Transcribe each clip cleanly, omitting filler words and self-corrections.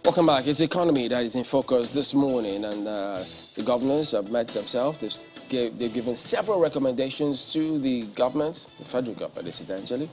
Welcome back. It's the economy that is in focus this morning, and the governors have met themselves. They've given several recommendations to the government, the federal government, incidentally,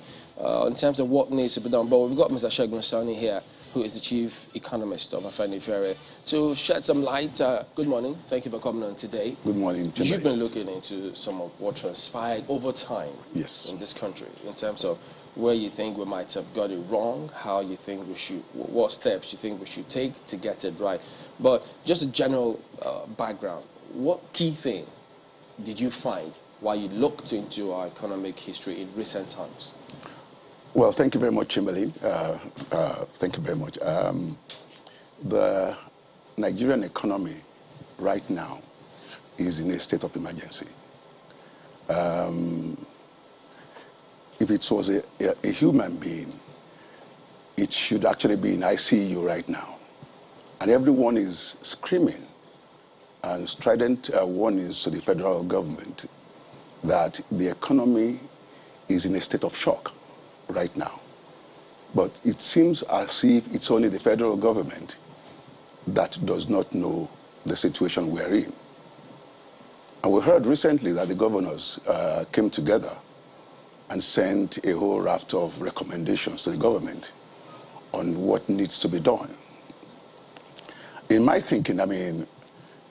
in terms of what needs to be done. But we've got Mr. Segun Sanni here, who is the chief economist of Refinery, to shed some light. Good morning. Thank you for coming on today. Good morning, Jimmy. You've been looking into some of what transpired over time in this country, in terms of where you think we might have got it wrong, how you think we should, what steps you think we should take to get it right. But just a general background, what key thing did you find while you looked into our economic history in recent times? Well, thank you very much, Chamberlain. Thank you very much. The Nigerian economy right now is in a state of emergency. If it was a human being, it should actually be in ICU right now. And everyone is screaming and strident warnings to the federal government that the economy is in a state of shock right now. But it seems as if it's only the federal government that does not know the situation we're in. And we heard recently that the governors came together and sent a whole raft of recommendations to the government on what needs to be done. In my thinking, I mean,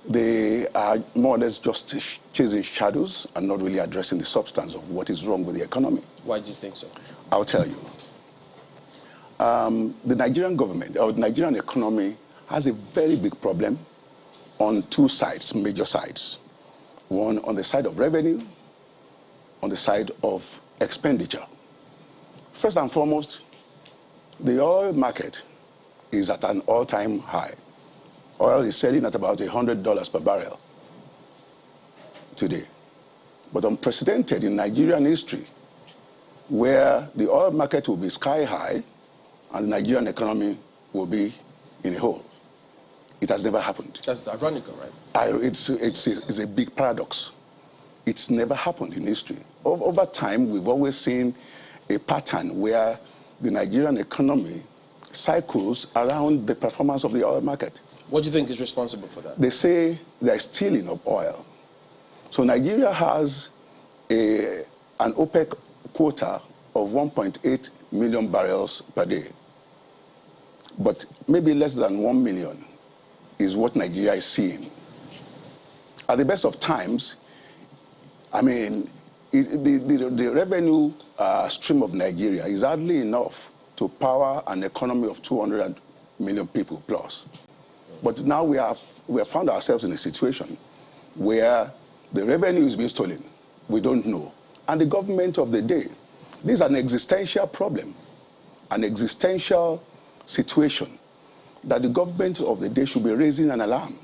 they are more or less just chasing shadows and not really addressing the substance of what is wrong with the economy. Why do you think so? I'll tell you. The Nigerian government, or the Nigerian economy, has a very big problem on two sides, major sides. One on the side of revenue, on the side of expenditure. First and foremost, the oil market is at an all-time high. Oil is selling at about $100 per barrel today. But unprecedented in Nigerian history, where the oil market will be sky high and the Nigerian economy will be in a hole. It has never happened. That's ironical, right? It's a big paradox. It's never happened in history. Over time, we've always seen a pattern where the Nigerian economy cycles around the performance of the oil market. What do you think is responsible for that? They say there's stealing of oil. So Nigeria has an OPEC quota of 1.8 million barrels per day. But maybe less than 1 million is what Nigeria is seeing. At the best of times, I mean, the revenue stream of Nigeria is hardly enough to power an economy of 200 million people plus. But now we have found ourselves in a situation where the revenue is being stolen. We don't know. And the government of the day, this is an existential problem, an existential situation that the government of the day should be raising an alarm,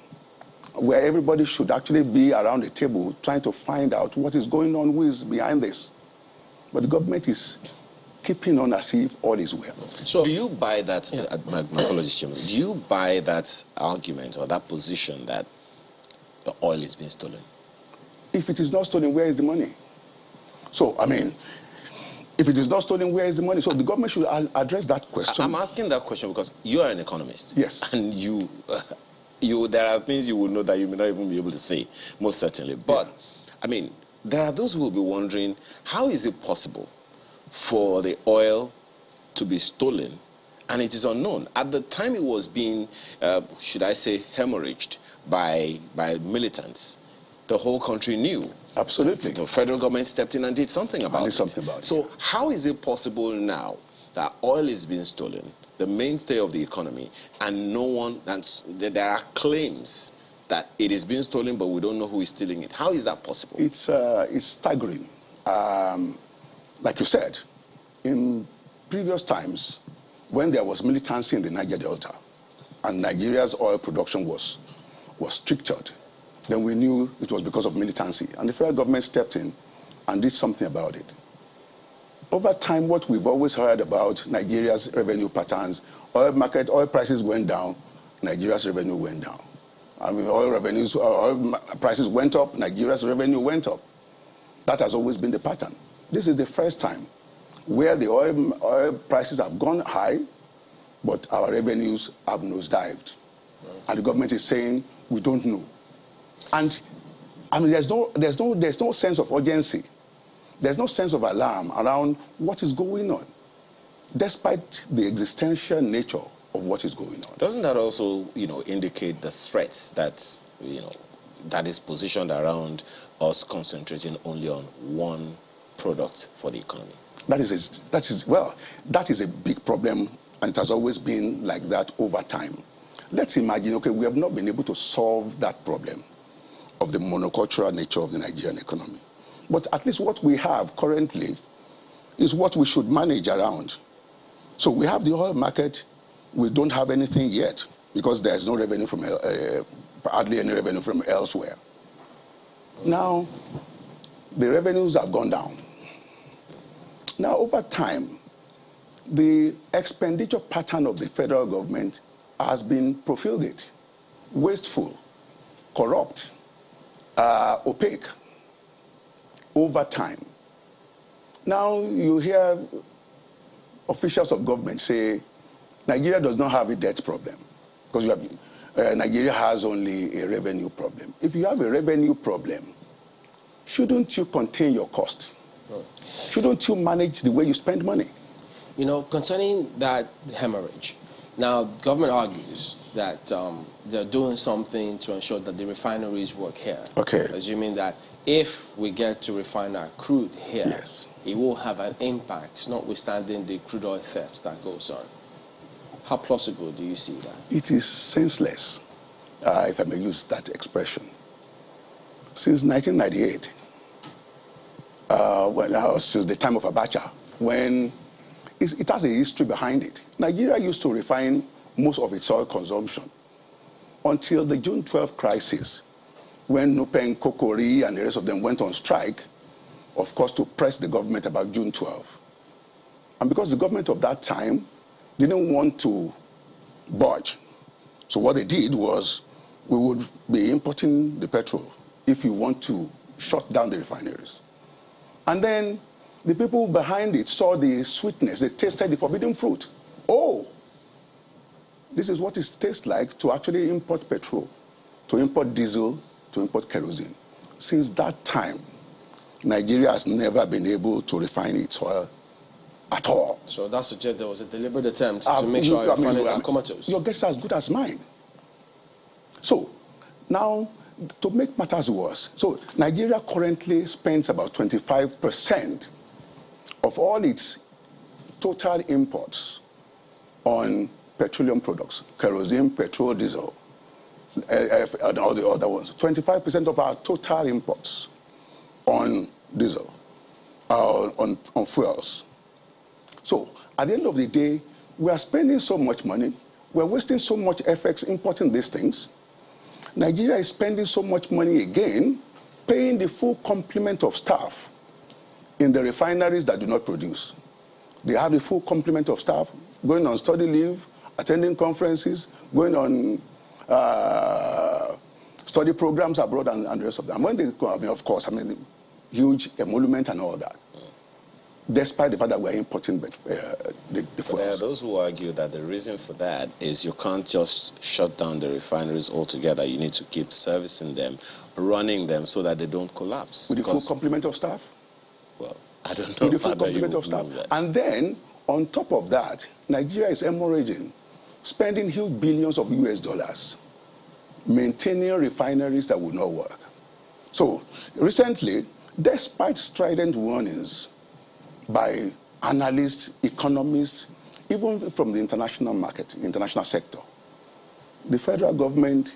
where everybody should actually be around the table trying to find out what is going on, who is behind this. But the government is keeping on as if all is well. So do you buy that, my apologies, Chairman, do you buy that argument or that position that the oil is being stolen? If it is not stolen, where is the money? So, I mean, if it is not stolen, where is the money? So the government should address that question. I'm asking that question because you are an economist. Yes. And there are things you will know that you may not even be able to say, most certainly. But, I mean, there are those who will be wondering, how is it possible for the oil to be stolen and it is unknown? At the time it was being, should I say, hemorrhaged by militants, the whole country knew. Absolutely. The federal government stepped in and did something about it. So how is it possible now that oil is being stolen, the mainstay of the economy, and no one, and there are claims that it is being stolen, but we don't know who is stealing it? How is that possible? It's staggering. Like you said, in previous times, when there was militancy in the Niger Delta, and Nigeria's oil production was strictured, then we knew it was because of militancy. And the federal government stepped in and did something about it. Over time, what we've always heard about Nigeria's revenue patterns, oil prices went down, Nigeria's revenue went down. I mean, oil prices went up, Nigeria's revenue went up. That has always been the pattern. This is the first time where the oil prices have gone high but our revenues have nosedived. And the government is saying, we don't know. And I mean, there's no sense of urgency. There's no sense of alarm around what is going on, despite the existential nature of what is going on. Doesn't that also, indicate the threat that, that is positioned around us concentrating only on one product for the economy? That is a big problem, and it has always been like that over time. Let's imagine, okay, we have not been able to solve that problem of the monocultural nature of the Nigerian economy. But at least what we have currently is what we should manage around. So we have the oil market. We don't have anything yet because there's no revenue from, hardly any revenue from elsewhere. Now, the revenues have gone down. Now, over time, the expenditure pattern of the federal government has been profligate, wasteful, corrupt, opaque over time. Now you hear officials of government say Nigeria does not have a debt problem because Nigeria has only a revenue problem. If you have a revenue problem, shouldn't you contain your cost? Shouldn't you manage the way you spend money? Concerning that hemorrhage, now government argues that they're doing something to ensure that the refineries work here. Okay. Assuming that if we get to refine our crude here, yes, it will have an impact, notwithstanding the crude oil theft that goes on. How plausible do you see that? It is senseless, if I may use that expression. Since 1998, since the time of Abacha, when it has a history behind it. Nigeria used to refine most of its oil consumption until the June 12 crisis, when Nupeng, Kokori, and the rest of them went on strike, of course, to press the government about June 12. And because the government of that time didn't want to budge, so what they did was, we would be importing the petrol if you want to shut down the refineries. And then the people behind it saw the sweetness, they tasted the forbidden fruit. Oh, this is what it tastes like to actually import petrol, to import diesel, to import kerosene. Since that time, Nigeria has never been able to refine its oil at all. So that suggests there was a deliberate attempt to make sure our refineries are comatose. Your guess is as good as mine. So now, to make matters worse, so Nigeria currently spends about 25% of all its total imports on petroleum products, kerosene, petrol, diesel, and all the other ones. 25% of our total imports on diesel, on fuels. So at the end of the day, we are spending so much money, we're wasting so much effort importing these things. Nigeria is spending so much money again, paying the full complement of staff in the refineries that do not produce. They have the full complement of staff going on study leave, attending conferences, going on study programs abroad, and the rest of them. When they come, of course, huge emolument and all that, despite the fact that we're importing the fuels. There are those who argue that the reason for that is you can't just shut down the refineries altogether. You need to keep servicing them, running them so that they don't collapse. With the full complement of staff? Well, I don't know. With the full complement of staff. And then, on top of that, Nigeria is hemorrhaging, spending huge billions of US dollars, maintaining refineries that will not work. So, recently, despite strident warnings by analysts, economists, even from the international market, international sector, the federal government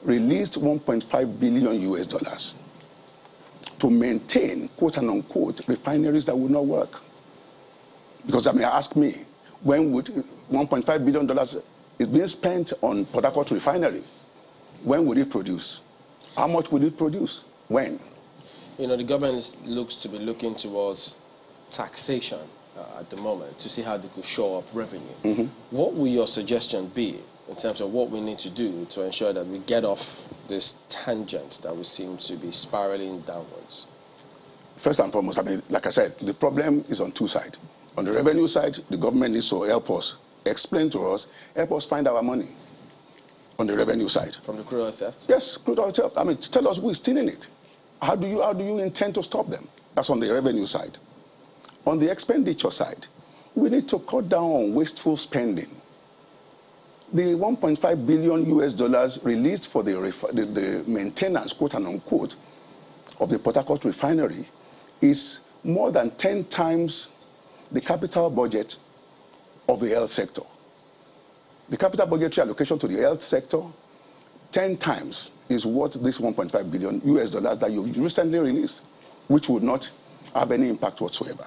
released 1.5 billion US dollars to maintain, quote and unquote, refineries that will not work. Because ask me, when would $1.5 billion is being spent on Port Harcourt refinery? When would it produce? How much would it produce? When? The government looks to be looking towards taxation at the moment to see how they could show up revenue. Mm-hmm. What will your suggestion be in terms of what we need to do to ensure that we get off this tangent that we seem to be spiraling downwards? First and foremost, like I said, the problem is on two sides. On the revenue side, the government needs to help us explain to us, help us find our money on the revenue side. From the crude oil theft? Yes, crude oil theft. I mean, tell us who is stealing it. How do you intend to stop them? That's on the revenue side. On the expenditure side, we need to cut down on wasteful spending. The 1.5 billion US dollars released for the maintenance, quote and unquote, of the Port Harcourt refinery is more than 10 times the capital budget of the health sector. The capital budgetary allocation to the health sector, 10 times is what this 1.5 billion US dollars that you recently released, which would not have any impact whatsoever.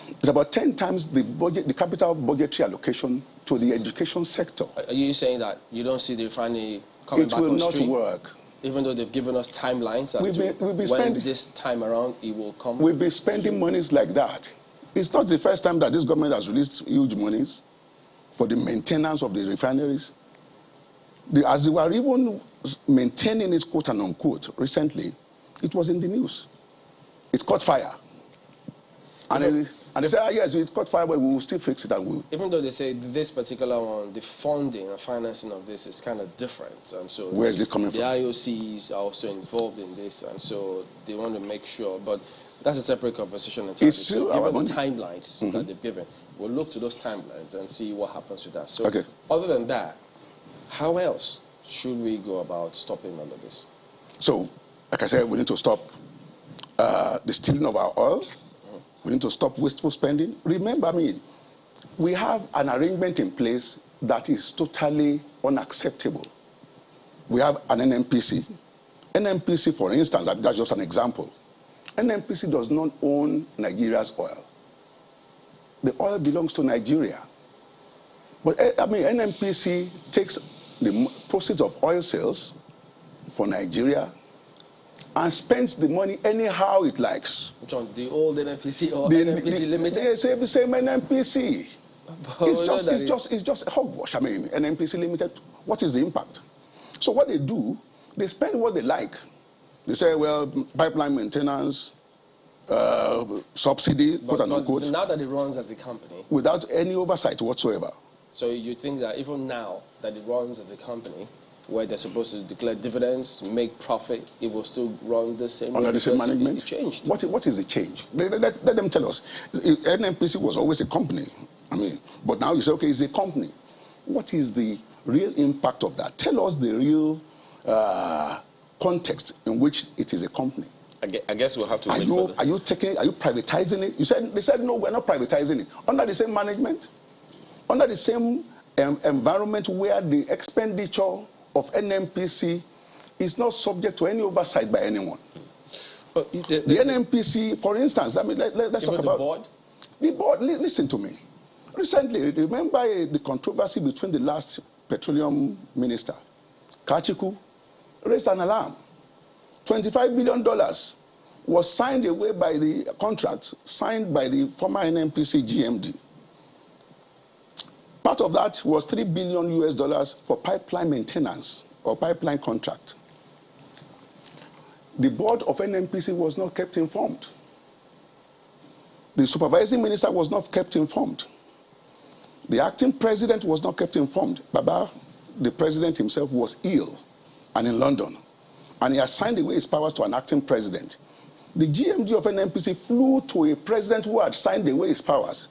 It's about 10 times the capital budgetary allocation to the education sector. Are you saying that you don't see the refinery coming back on stream? It will not work. Even though they've given us timelines as to when this time around it will come? We've been spending monies like that. It's not the first time that this government has released huge monies for the maintenance of the refineries. As they were even maintaining it, quote and unquote, recently, it was in the news. It caught fire. And they said, yes, it caught fire, but we will still fix it. Even though they say this particular one, the funding and financing of this is kind of different. And so where is it coming from? The IOCs are also involved in this, and so they want to make sure. But that's a separate conversation entirely. It's still so our given the timelines that they've given, we'll look to those timelines and see what happens with that. So other than that, how else should we go about stopping all of this? So, like I said, we need to stop the stealing of our oil. We need to stop wasteful spending. Remember, we have an arrangement in place that is totally unacceptable. We have an NNPC. NNPC, for instance, that's just an example. NNPC does not own Nigeria's oil. The oil belongs to Nigeria. But NNPC takes the proceeds of oil sales for Nigeria and spends the money anyhow it likes. Which one, the old NNPC or NNPC Limited? They say the same NNPC. It's just hogwash. NNPC Limited, what is the impact? So what they do, they spend what they like. They say, well, pipeline maintenance, subsidy, quote and unquote. But now that it runs as a company, without any oversight whatsoever. So you think that even now that it runs as a company, where they're supposed to declare dividends, make profit, it will still run the same way? Under the same management? It changed. What is the change? Let them tell us. NNPC was always a company. But now you say, okay, it's a company. What is the real impact of that? Tell us the real context in which it is a company. I guess we'll have to wait for Are you privatizing it? They said, no, we're not privatizing it. Under the same management, under the same environment where the expenditure of NNPC is not subject to any oversight by anyone. The NNPC, for instance, let's talk about... the board? The board, listen to me. Recently, remember the controversy between the last petroleum minister, Kachiku, raised an alarm. $25 billion was signed away by the contract signed by the former NNPC GMD. Part of that was $3 billion US dollars for pipeline maintenance or pipeline contract. The board of NNPC was not kept informed. The supervising minister was not kept informed. The acting president was not kept informed. Baba, the president himself, was ill and in London, and he assigned away his powers to an acting president. The GMD of NNPC flew to a president who had signed away his powers,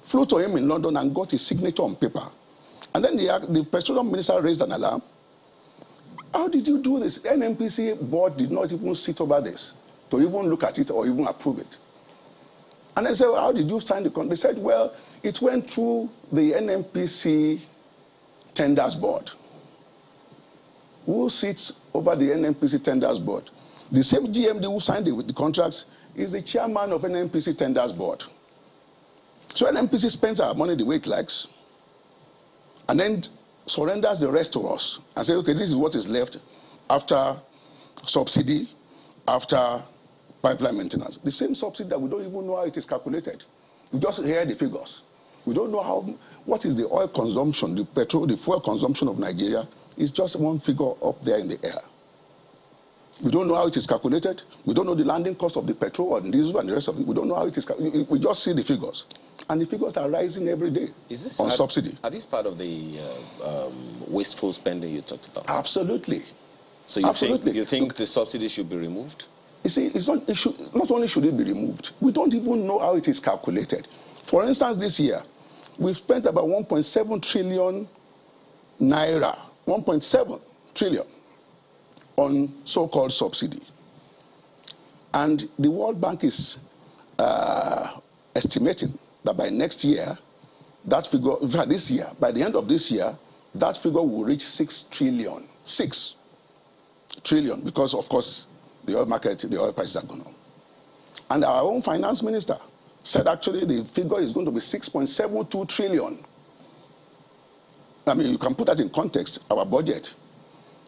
flew to him in London and got his signature on paper. And then the petroleum minister raised an alarm. How did you do this? The NNPC board did not even sit over this to even look at it or even approve it. And I said, well, how did you sign the contract? They said, well, it went through the NNPC tenders board. Who sits over the NNPC tenders board? The same GMD who signed the contracts is the chairman of NNPC tenders board. So NNPC spends our money the way it likes and then surrenders the rest to us and says, okay, this is what is left after subsidy, after pipeline maintenance. The same subsidy that we don't even know how it is calculated. We just hear the figures. We don't know what is the oil consumption, the fuel consumption of Nigeria is just one figure up there in the air. We don't know how it is calculated. We don't know the landing cost of the petrol or the diesel and the rest of it. We don't know how it is calculated. We just see the figures. And the figures are rising every day on subsidy. Are these part of the wasteful spending you talked about? Absolutely. So you think the subsidy should be removed? You see, not only should it be removed, we don't even know how it is calculated. For instance, this year, we've spent about 1.7 trillion naira, 1.7 trillion on so-called subsidy. And the World Bank is estimating that by next year, that figure, in fact this year, by the end of this year, that figure will reach 6 trillion. 6 trillion, because of course, the oil market, the oil prices are going up. And our own finance minister said actually the figure is going to be 6.72 trillion. I mean, you can put that in context. Our budget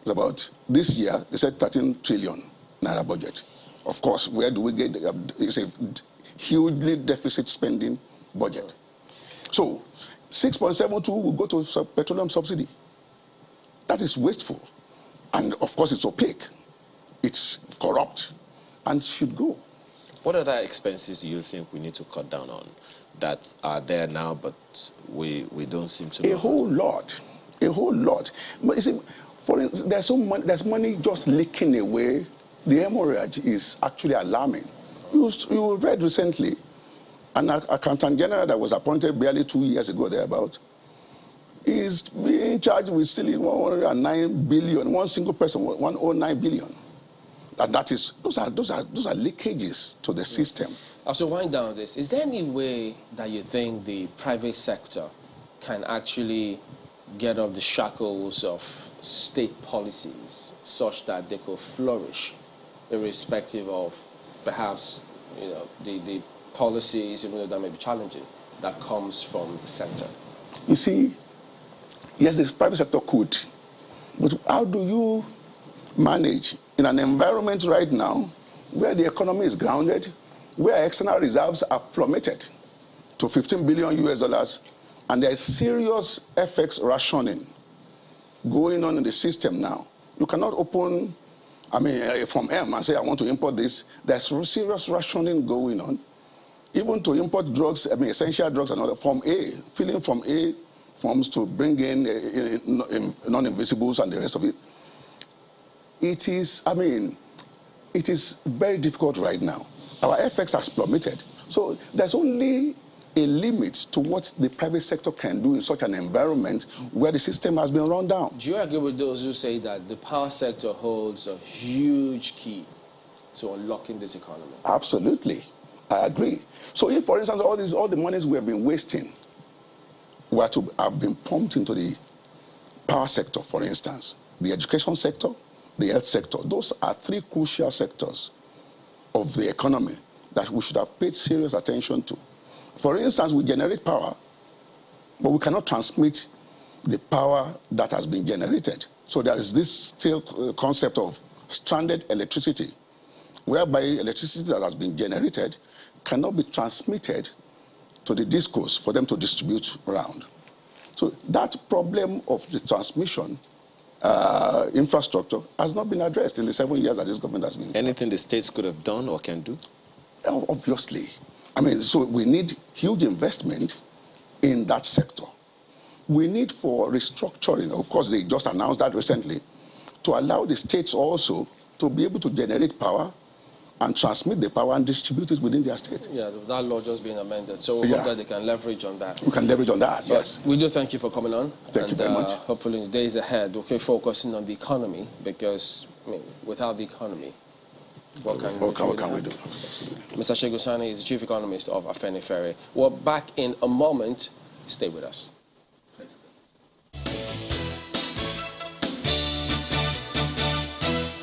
is about, this year, they said 13 trillion naira budget. Of course, where do we get, it's a hugely deficit spending budget. So 6.72 will go to petroleum subsidy. That is wasteful. And of course, it's opaque. It's corrupt and should go. What other expenses do you think we need to cut down on that are there now, but we don't seem to know? A whole lot. A whole lot. But you see, for instance, there's money just leaking away. The hemorrhage is actually alarming. You read recently an accountant general that was appointed barely 2 years ago, thereabout, is being charged with stealing 109 billion. One single person, 109 billion. And that is, those are leakages to the system. Also, wind down this. Is there any way that you think the private sector can actually get off the shackles of state policies such that they could flourish, irrespective of perhaps, the policies, even though that may be challenging, that comes from the center? You see, yes, the private sector could, but how do you manage in an environment right now where the economy is grounded, where external reserves are plummeted to $15 billion US, and there is serious FX rationing going on in the system now? You cannot open, from M and say, I want to import this. There's serious rationing going on. Even to import drugs, essential drugs and other, Form A, filling Form A forms to bring in non-invisibles and the rest of it. It is very difficult right now. Our FX has plummeted. So there's only a limit to what the private sector can do in such an environment where the system has been run down. Do you agree with those who say that the power sector holds a huge key to unlocking this economy? Absolutely. I agree. So if, for instance, all the monies we have been wasting were to have been pumped into the power sector, for instance, the education sector, the health sector, those are three crucial sectors of the economy that we should have paid serious attention to. For instance, we generate power, but we cannot transmit the power that has been generated. So there is this still concept of stranded electricity, whereby electricity that has been generated cannot be transmitted to the discos for them to distribute around. So that problem of the transmission infrastructure has not been addressed in the 7 years that this government has been. Anything the states could have done or can do? Obviously. So we need huge investment in that sector. We need for restructuring. Of course, they just announced that recently, to allow the states also to be able to generate power and transmit the power and distribute it within their state. Yeah, that law just being amended. So we hope that they can leverage on that. We can leverage on that, yes. We do thank you for coming on. Thank you very much. Hopefully in the days ahead, we'll keep focusing on the economy, because without the economy, what can we do? Mr. Segun Sanni is the Chief Economist of Refinery. We're back in a moment. Stay with us.